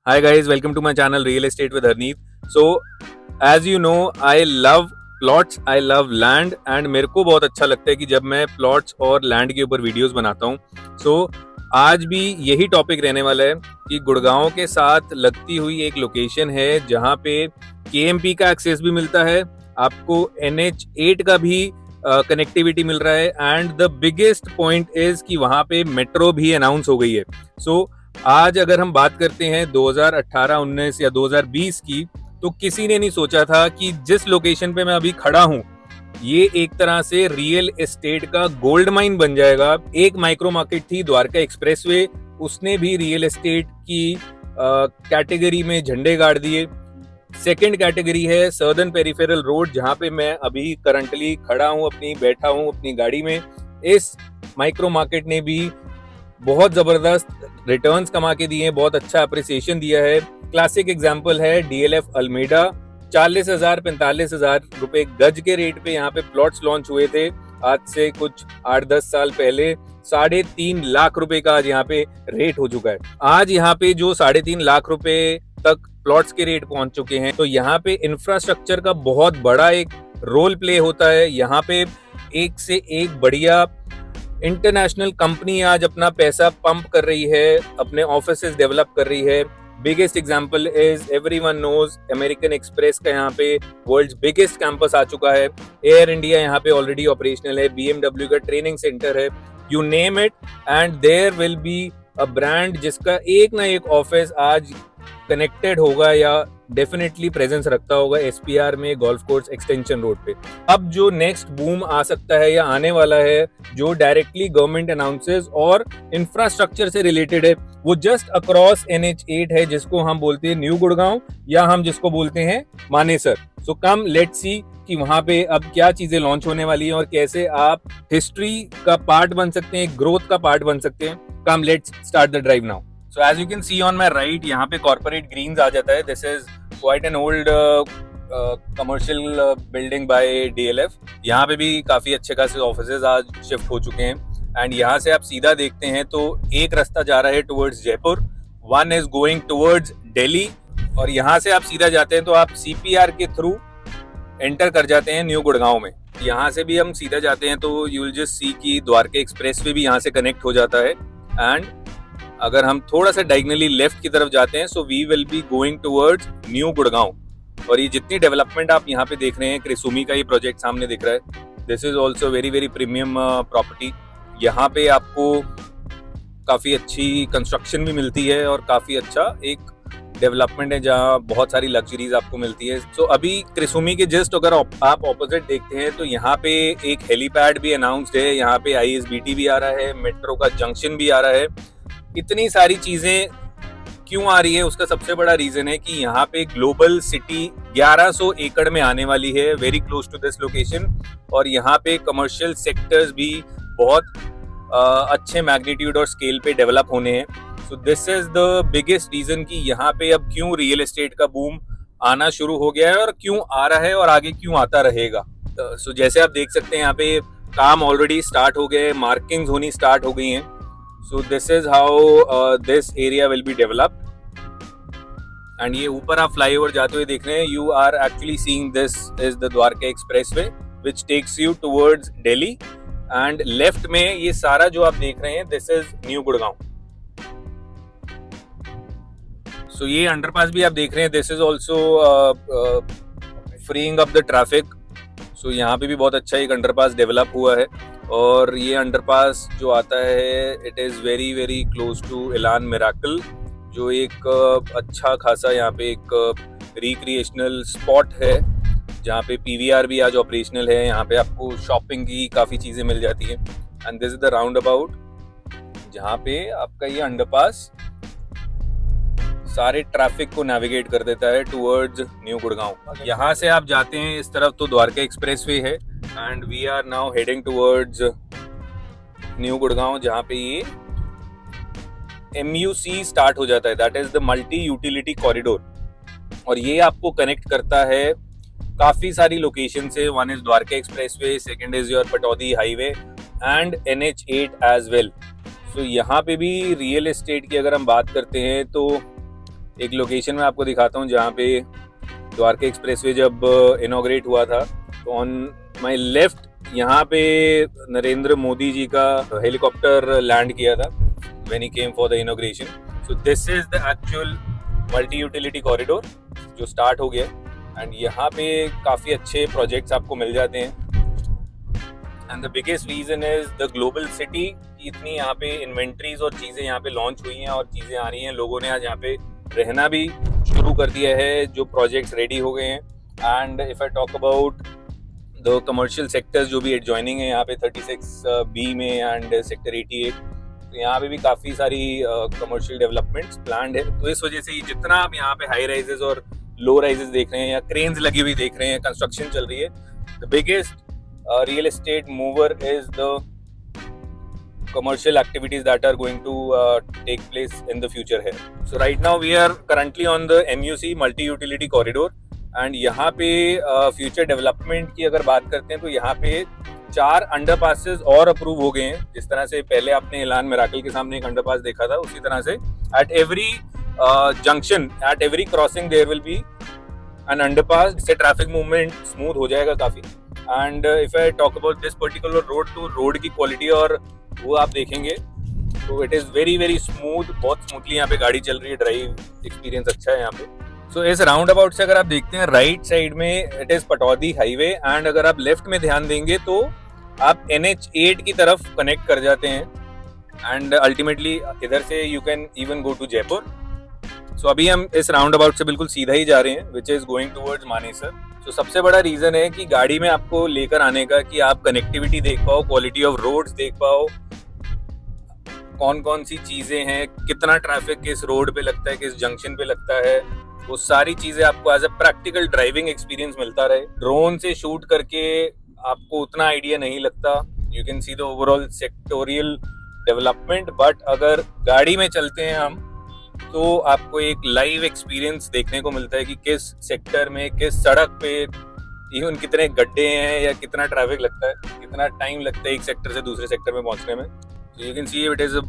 Hi guys, welcome to my channel Real Estate with Harneet. So, as you know, I love plots, I love land and मेरे को बहुत अच्छा लगता है कि जब मैं plots और land के ऊपर वीडियोस बनाता हूँ. So, आज भी यही टॉपिक रहने वाला है कि गुड़गांव के साथ लगती हुई एक लोकेशन है जहाँ पे KMP का एक्सेस भी मिलता है, आपको NH8 का भी कनेक्टिविटी मिल रहा है and the biggest point is कि वहाँ पे मेट्रो भी अनाउंस हो गई है. सो आज अगर हम बात करते हैं 2018-19 या 2020 की, तो किसी ने नहीं सोचा था कि जिस लोकेशन पे मैं अभी खड़ा हूँ ये एक तरह से रियल एस्टेट का गोल्ड माइन बन जाएगा. एक माइक्रो मार्केट थी द्वारका एक्सप्रेसवे, उसने भी रियल एस्टेट की कैटेगरी में झंडे गाड़ दिए. सेकेंड कैटेगरी है सर्दर्न पेरिफेरल रोड, जहाँ पे मैं अभी करंटली खड़ा हूँ, बैठा हूँ अपनी गाड़ी में. इस माइक्रो मार्केट ने भी बहुत जबरदस्त रिटर्न्स कमा के दिए हैं, बहुत अच्छा अप्रिसिएशन दिया है. क्लासिक एग्जांपल है DLF अल्मेडा. 40,000-45,000 रुपए गज के रेट पे यहाँ पे प्लॉट्स लॉन्च हुए थे आज से कुछ 8-10 साल पहले. 3.5 लाख रुपए का आज यहाँ पे रेट हो चुका है. आज यहाँ पे जो 3.5 लाख रुपए तक प्लॉट्स के रेट पहुंच चुके हैं, तो यहाँ पे इंफ्रास्ट्रक्चर का बहुत बड़ा एक रोल प्ले होता है. यहाँ पे एक से एक बढ़िया इंटरनेशनल कंपनी आज अपना पैसा पंप कर रही है, अपने ऑफिसेज डेवलप कर रही है. Biggest example is everyone knows American Express का यहाँ पे वर्ल्ड्स बिगेस्ट कैंपस आ चुका है. एयर इंडिया यहाँ पे ऑलरेडी ऑपरेशनल है. BMW का ट्रेनिंग सेंटर है. You name it and there will be a brand जिसका एक ना एक ऑफिस आज कनेक्टेड होगा या डेफिनेटली प्रेजेंस रखता होगा SPR में, गोल्फ कोर्स एक्सटेंशन रोड पे. अब जो नेक्स्ट बूम आ सकता है या आने वाला है, जो डायरेक्टली गवर्नमेंट अनाउंसेस और इंफ्रास्ट्रक्चर से रिलेटेड है, वो जस्ट अक्रॉस NH8 है, जिसको हम बोलते हैं न्यू गुड़गांव या हम जिसको बोलते हैं मानेसर. सो कम लेट्स सी कि वहां पे अब क्या चीजें लॉन्च होने वाली हैं और कैसे आप हिस्ट्री का पार्ट बन सकते हैं, ग्रोथ का पार्ट बन सकते हैं. Come let's start the drive now. So as you can see on my right, यहाँ पे corporate greens आ जाता है. This is quite an old commercial building by DLF. यहाँ पे भी काफी अच्छे खासे ऑफिसेज आज शिफ्ट हो चुके हैं. एंड यहाँ से आप सीधा देखते हैं तो एक रास्ता जा रहा है towards Jaipur, one is going towards Delhi, और यहाँ से आप सीधा जाते हैं तो आप CPR के थ्रू एंटर कर जाते हैं न्यू गुड़गांव में. यहाँ से भी हम सीधा जाते हैं तो यू विल जस्ट सी कि द्वारका एक्सप्रेसवे भी यहाँ से कनेक्ट हो जाता है. एंड अगर हम थोड़ा सा डायगनली लेफ्ट की तरफ जाते हैं, so we will be going towards new Gurgaon. और ये जितनी डेवलपमेंट आप यहाँ पे देख रहे हैं, क्रिसुमी का ये प्रोजेक्ट सामने दिख रहा है, this is also very very premium property. यहाँ पे आपको काफ़ी अच्छी कंस्ट्रक्शन भी मिलती है और काफ़ी अच्छा एक डेवलपमेंट है जहाँ बहुत सारी लग्जरीज आपको मिलती है. सो अभी क्रिसुमी के जस्ट अगर आप ऑपोजिट देखते हैं तो यहाँ पे एक हेलीपैड भी अनाउंस्ड है, यहाँ पे ISBT भी आ रहा है, मेट्रो का जंक्शन भी आ रहा है. इतनी सारी चीजें क्यों आ रही है, उसका सबसे बड़ा रीजन है कि यहाँ पे ग्लोबल सिटी 1100 एकड़ में आने वाली है, very close to this location. और यहाँ पे कमर्शियल सेक्टर्स भी बहुत अच्छे मैग्नीट्यूड और स्केल पे डेवलप होने हैं. So this is the biggest reason कि यहाँ पे अब क्यों रियल एस्टेट का बूम आना शुरू हो गया है और क्यों आ रहा है और आगे क्यों आता रहेगा. सो जैसे आप देख सकते हैं यहाँ पे काम ऑलरेडी स्टार्ट हो गए, मार्किंग्स होनी स्टार्ट हो गई हैं. So this is how this area will be developed. And ये ऊपर आप फ्लाईओवर जाते हुए देख रहे हैं, you are actually seeing this is the Dwarka Expressway which takes you towards Delhi. And left में ये सारा जो आप देख रहे हैं, this is New Gurgaon. So ये अंडरपास भी आप देख रहे हैं, this is also freeing up the traffic. So यहाँ पे भी बहुत अच्छा एक अंडरपास डेवलप हुआ है. और ये अंडरपास जो आता है, it is very very close to Elan Miracle, जो एक अच्छा खासा यहाँ पे एक रिक्रिएशनल स्पॉट है जहाँ पे PVR भी आज ऑपरेशनल है. यहाँ पे आपको शॉपिंग की काफ़ी चीज़ें मिल जाती हैं. And this is the round about जहाँ पे आपका ये अंडरपास सारे ट्रैफिक को नेविगेट कर देता है टुवर्ड्स न्यू गुड़गांव. यहाँ से आप जाते हैं इस तरफ तो द्वारका एक्सप्रेसवे है and we are now heading towards new Gurgaon, जहाँ पे ये MUC स्टार्ट हो जाता है, that is the multi utility corridor. और ये आपको कनेक्ट करता है काफ़ी सारी लोकेशन से. One is Dwarka expressway, second is your Pataudi highway and NH8 as well. So यहाँ पे भी रियल एस्टेट की अगर हम बात करते हैं तो एक लोकेशन में आपको दिखाता हूँ जहाँ पे द्वारका एक्सप्रेसवे जब इनॉग्रेट हुआ था, तो ऑन माय लेफ्ट यहाँ पे नरेंद्र मोदी जी का हेलीकॉप्टर लैंड किया था when he came for the inauguration. So this is the actual multi utility corridor जो स्टार्ट हो गया, एंड यहाँ पे काफ़ी अच्छे प्रोजेक्ट्स आपको मिल जाते हैं। And the biggest reason is the global city. इतनी यहाँ पे इन्वेंट्रीज और चीज़ें यहाँ पे लॉन्च हुई हैं और चीज़ें आ रही हैं, लोगों ने आज यहाँ पे रहना भी शुरू कर दिया है, जो प्रोजेक्ट्स रेडी हो गए हैं। And if I talk about the commercial sectors जो भी एडजॉइनिंग है यहाँ पे 36B में एंड सेक्टर 88, तो यहाँ पे भी काफ़ी सारी कमर्शियल डेवलपमेंट्स प्लान्ड है। तो इस वजह से जितना आप यहाँ पे हाई राइजेस और लो राइजेस देख रहे हैं या क्रेन्स लगी हुई देख रहे हैं, कंस्ट्रक्शन चल रही है, the biggest real estate mover is the commercial activities that are going to take place in the future here. So right now we are currently on the MUC multi utility corridor, and यहाँ पे future development की अगर बात करते हैं तो यहाँ पे 4 अंडरपासेस और अप्रूव हो गए हैं। जिस तरह से पहले आपने एलान मिराकल के सामने एक अंडरपास देखा था, उसी तरह से at every junction, at every crossing there will be an underpass, जिससे ट्रैफिक मूवमेंट स्मूथ हो जाएगा काफ़ी। And if I talk about this particular road, तो रोड की क्वालिटी और वो आप देखेंगे तो it is very very smooth, बहुत स्मूथली यहाँ पे गाड़ी चल रही है, ड्राइव एक्सपीरियंस अच्छा है यहाँ पे। सो इस राउंड अबाउट से अगर आप देखते हैं राइट साइड में it is Pataudi highway, and अगर आप लेफ्ट में ध्यान देंगे तो आप NH8 की तरफ कनेक्ट कर जाते हैं, एंड अल्टीमेटली इधर से you can even go to Jaipur. So अभी हम इस राउंड अबाउट से बिल्कुल सीधा ही जा रहे हैं, which is going towards Manesar. तो सबसे बड़ा रीजन है कि गाड़ी में आपको लेकर आने का कि आप कनेक्टिविटी देख पाओ, क्वालिटी ऑफ रोड्स देख पाओ, कौन कौन सी चीजें हैं, कितना ट्रैफिक किस रोड पे लगता है, किस जंक्शन पे लगता है, वो सारी चीजें आपको as a practical driving experience मिलता रहे। ड्रोन से शूट करके आपको उतना आइडिया नहीं लगता, you can see the overall sectoral development, but अगर गाड़ी में चलते हैं हम तो आपको एक लाइव एक्सपीरियंस देखने को मिलता है कि किस सेक्टर में, किस सड़क पे इवन कितने गड्ढे हैं या कितना ट्रैफिक लगता है, कितना टाइम लगता है एक सेक्टर से दूसरे सेक्टर में पहुंचने में। So you can see it is a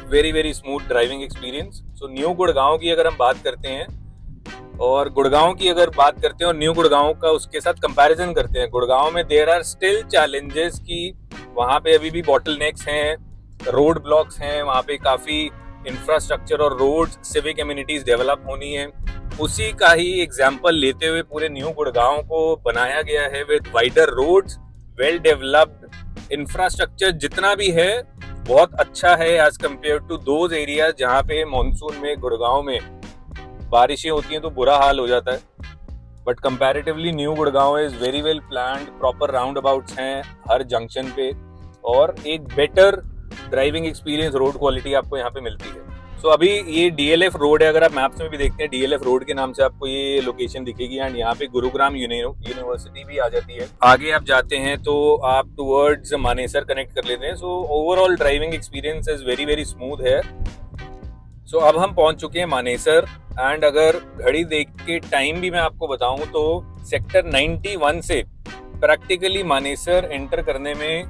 very very smooth driving experience. So new Gurgaon की अगर हम बात करते हैं और गुड़गांव की अगर बात करते हैं और न्यू गुड़गांव का उसके साथ कंपैरिजन करते हैं, गुड़गांव में देयर आर स्टिल चैलेंजेस कि वहाँ पे अभी भी बॉटल नेक्स हैं, रोड ब्लॉक्स हैं, वहाँ पे काफ़ी इंफ्रास्ट्रक्चर और रोड सिविक एम्यूनिटीज डेवलप होनी है। उसी का ही एग्जाम्पल लेते हुए पूरे न्यू गुड़गांव को बनाया गया है with wider roads, well developed infrastructure, जितना भी है बहुत अच्छा है as compare to those areas जहाँ पे मॉनसून में गुड़गांव में बारिशें होती हैं तो बुरा हाल हो जाता है। But comparatively new Gurgaon is very well planned, proper round abouts हैं हर जंक्शन पे, और एक better driving experience, road quality आपको यहाँ पे मिलती है। सो अभी ये DLF रोड है, अगर आप मैप्स में भी देखते हैं DLF रोड के नाम से आपको ये लोकेशन दिखेगी, एंड यहाँ पे गुरुग्राम यूनिवर्सिटी भी आ जाती है। आगे आप जाते हैं तो आप टुवर्ड्स मानेसर कनेक्ट कर लेते हैं। So overall driving experience is very very smooth है। सो अब हम पहुंच चुके हैं मानेसर, एंड अगर घड़ी देख के टाइम भी मैं आपको बताऊं तो सेक्टर 91 से प्रैक्टिकली मानेसर एंटर करने में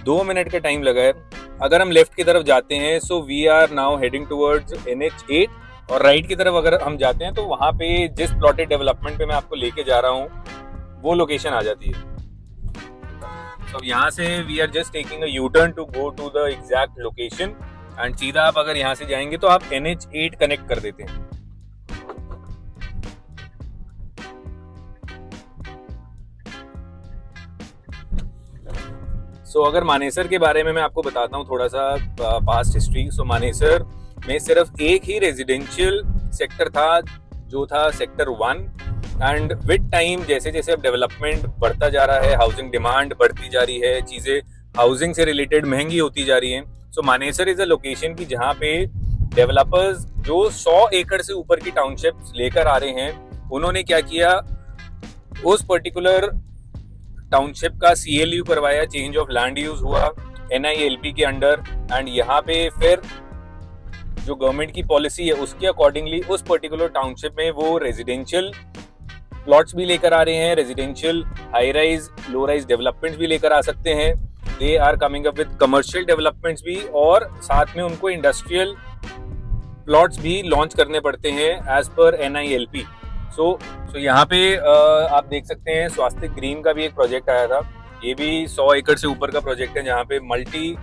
2 मिनट का टाइम लगा है। अगर हम लेफ्ट की तरफ जाते हैं so we are now heading towards NH8, और राइट की तरफ अगर हम जाते हैं तो वहाँ पे जिस प्लॉटेड डेवलपमेंट पे मैं आपको लेके जा रहा हूँ वो लोकेशन आ जाती है। तो यहाँ से we are just taking a U-turn to go to the exact location, and सीधा आप अगर यहाँ से जाएंगे तो आप NH8 कनेक्ट कर देते हैं। सो अगर मानेसर के बारे में मैं आपको बताता हूँ थोड़ा सा पास्ट हिस्ट्री। सो मानेसर में सिर्फ एक ही रेजिडेंशियल सेक्टर था जो था सेक्टर 1, एंड विद टाइम जैसे जैसे अब डेवलपमेंट बढ़ता जा रहा है, हाउसिंग डिमांड बढ़ती जा रही है, चीज़ें हाउसिंग से रिलेटेड महंगी होती जा रही हैं। सो मानेसर इज अ लोकेशन की जहाँ पे डेवलपर्स जो 100 एकड़ से ऊपर की टाउनशिप्स लेकर आ रहे हैं, उन्होंने क्या किया, उस पर्टिकुलर टाउनशिप का CLU करवाया, चेंज ऑफ लैंड यूज हुआ NILP के अंडर, एंड यहाँ पे फिर जो गवर्नमेंट की पॉलिसी है उसके अकॉर्डिंगली उस पर्टिकुलर टाउनशिप में वो रेजिडेंशियल प्लॉट्स भी लेकर आ रहे हैं, residential high rise low rise developments भी लेकर आ सकते हैं। They are coming up with commercial developments भी, और साथ में उनको इंडस्ट्रियल प्लॉट्स भी लॉन्च करने पड़ते हैं एज पर NILP। सो यहाँ पे आप देख सकते हैं स्वास्थ्य ग्रीन का भी एक प्रोजेक्ट आया था। ये भी 100 एकड़ से ऊपर का प्रोजेक्ट है जहाँ पे मल्टी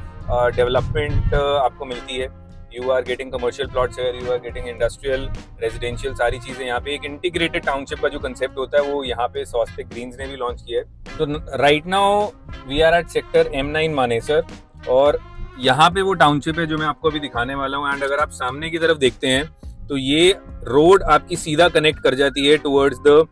डेवलपमेंट आपको मिलती है। You are getting commercial plots here, you are getting industrial, residential, सारी चीजें यहाँ पे। एक इंटीग्रेटेड टाउनशिप का जो कंसेप्ट होता है वो यहाँ पे स्वास्थ्य ग्रीन्स ने भी लॉन्च किया है। तो right now we are at sector M9 Manesar, और यहाँ पे वो टाउनशिप है जो मैं आपको अभी दिखाने वाला हूँ। एंड अगर आप सामने की तरफ देखते हैं तो ये रोड आपकी सीधा कनेक्ट कर जाती है towards the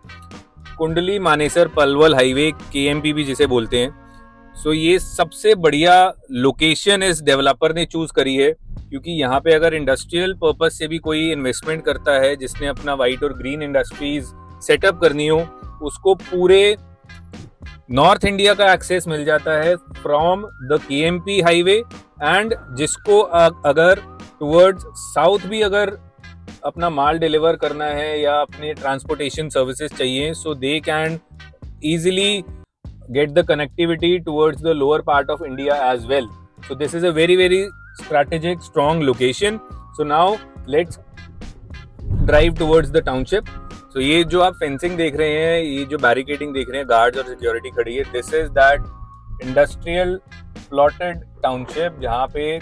Kundli Manesar Palwal highway, KMP भी जिसे बोलते हैं। सो ये सबसे बढ़िया लोकेशन इस डेवलपर ने चूज करी है, क्योंकि यहाँ पे अगर इंडस्ट्रियल पर्पस से भी कोई इन्वेस्टमेंट करता है जिसने अपना वाइट और ग्रीन इंडस्ट्रीज सेटअप करनी हो, उसको पूरे नॉर्थ इंडिया का एक्सेस मिल जाता है from the KMP highway. And जिसको अगर टुवर्ड्स साउथ भी अगर अपना माल डिलीवर करना है या अपने ट्रांसपोर्टेशन सर्विसेज चाहिए, so they can easily get the connectivity towards the lower part of India as well. So this is a very strategic, strong location. So now let's drive towards the township. So ये जो आप fencing देख रहे हैं, ये जो barricading देख रहे हैं, गार्ड्स और सिक्योरिटी खड़ी है, this is that industrial plotted township जहाँ पे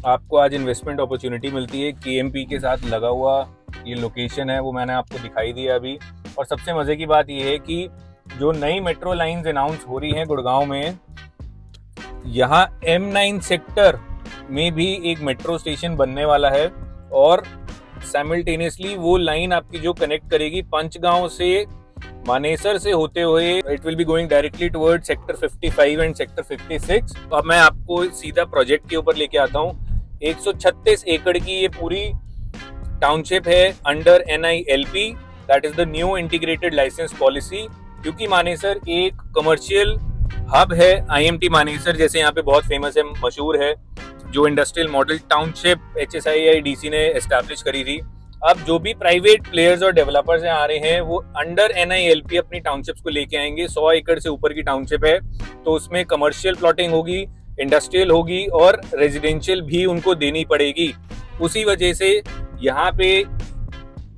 आपको आज इन्वेस्टमेंट अपॉर्चुनिटी मिलती है। KMP के साथ लगा हुआ ये लोकेशन है, वो मैंने आपको दिखाई दिया अभी। और सबसे मजे की बात ये है कि जो नई मेट्रो लाइंस अनाउंस हो रही हैं गुड़गांव में, यहाँ M9 सेक्टर में भी एक मेट्रो स्टेशन बनने वाला है, और साइमल्टेनियसली वो लाइन आपकी जो कनेक्ट करेगी पंचगांव से मानेसर से होते हुए, it will be going directly toward sector 55 and sector 56। तो अब मैं आपको सीधा प्रोजेक्ट के ऊपर लेके आता हूँ। 136 एकड़ की ये पूरी टाउनशिप है under NILP, that is the new integrated licence policy. क्योंकि मानेसर एक कमर्शियल हब है, IMT मानेसर जैसे यहाँ पे बहुत फेमस है, मशहूर है, जो इंडस्ट्रियल मॉडल टाउनशिप HSIIDC ने एस्टैब्लिश करी थी। अब जो भी प्राइवेट प्लेयर्स और डेवलपर्स आ रहे हैं वो अंडर NILP अपनी टाउनशिप्स को लेके आएंगे। 100 एकड़ से ऊपर की टाउनशिप है तो उसमें कमर्शियल प्लॉटिंग होगी, इंडस्ट्रियल होगी और रेजिडेंशियल भी उनको देनी पड़ेगी। उसी वजह से यहाँ पे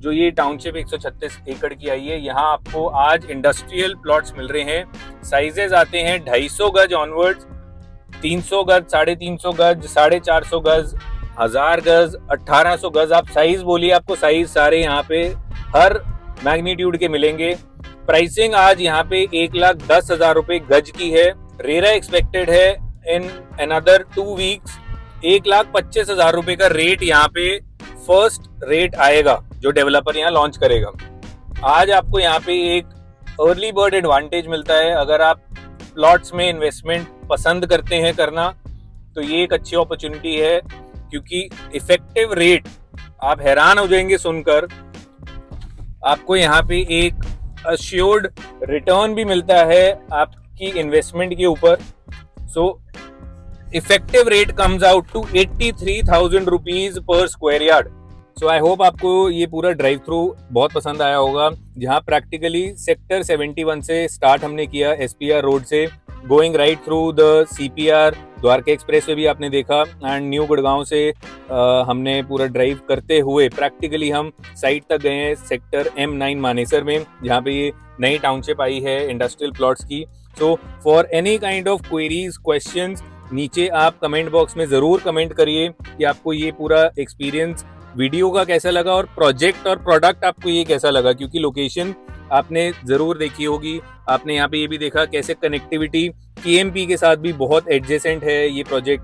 जो ये टाउनशिप 136 एकड़ की आई है, यहाँ आपको आज इंडस्ट्रियल प्लॉट्स मिल रहे हैं। साइजेस आते हैं 250 गज ऑनवर्ड्स, 300 गज, 350 गज, 450 गज, 1000 गज, 1800 गज। आप साइज बोलिए, आपको साइज सारे यहाँ पे हर मैग्नीट्यूड के मिलेंगे। प्राइसिंग आज यहाँ पे 1,10,000 रुपए गज की है। रेरा एक्सपेक्टेड है इन अनदर 2 वीक्स। 1,25,000 रुपए का रेट यहाँ पे फर्स्ट रेट आएगा जो डेवलपर यहाँ लॉन्च करेगा। आज आपको यहाँ पे एक अर्ली बर्ड एडवांटेज मिलता है। अगर आप प्लॉट्स में इन्वेस्टमेंट पसंद करते हैं करना, तो ये एक अच्छी अपॉर्चुनिटी है, क्योंकि इफेक्टिव रेट आप हैरान हो जाएंगे सुनकर। आपको यहाँ पे एक अश्योर्ड रिटर्न भी मिलता है आपकी इन्वेस्टमेंट के ऊपर। So effective rate comes out to 83,000 rupees per square yard. So I hope आपको ये पूरा ड्राइव थ्रू बहुत पसंद आया होगा, जहाँ प्रैक्टिकली सेक्टर 71 से स्टार्ट हमने किया SPR रोड से, going right through the CPR Dwarka express way भी आपने देखा, एंड न्यू गुड़गांव से हमने पूरा ड्राइव करते हुए प्रैक्टिकली हम साइट तक गए हैं सेक्टर M9 मानेसर में, जहाँ पे ये नई टाउनशिप आई है इंडस्ट्रियल प्लॉट्स की। So for any kind of queries, questions, नीचे आप कमेंट बॉक्स में ज़रूर कमेंट करिए कि आपको ये पूरा एक्सपीरियंस वीडियो का कैसा लगा और प्रोजेक्ट और प्रोडक्ट आपको ये कैसा लगा। क्योंकि लोकेशन आपने ज़रूर देखी होगी, आपने यहाँ पे ये भी देखा कैसे कनेक्टिविटी KMP के साथ भी बहुत एडजेसेंट है ये प्रोजेक्ट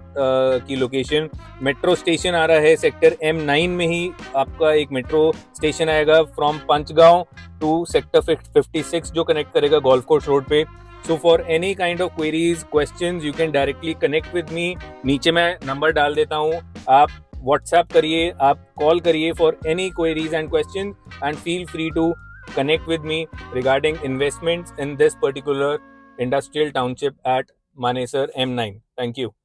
की लोकेशन। मेट्रो स्टेशन आ रहा है सेक्टर M9 में ही, आपका एक मेट्रो स्टेशन आएगा फ्रॉम पंचगांव टू सेक्टर 56 जो कनेक्ट करेगा गोल्फ कोर्स रोड पे। So for any kind of queries, questions, you can directly connect with me. नीचे मैं नंबर डाल देता हूँ, आप WhatsApp करिए, आप कॉल करिए for any queries and questions, and feel free to connect with me regarding investments in this particular industrial township at Manesar M9. Thank you.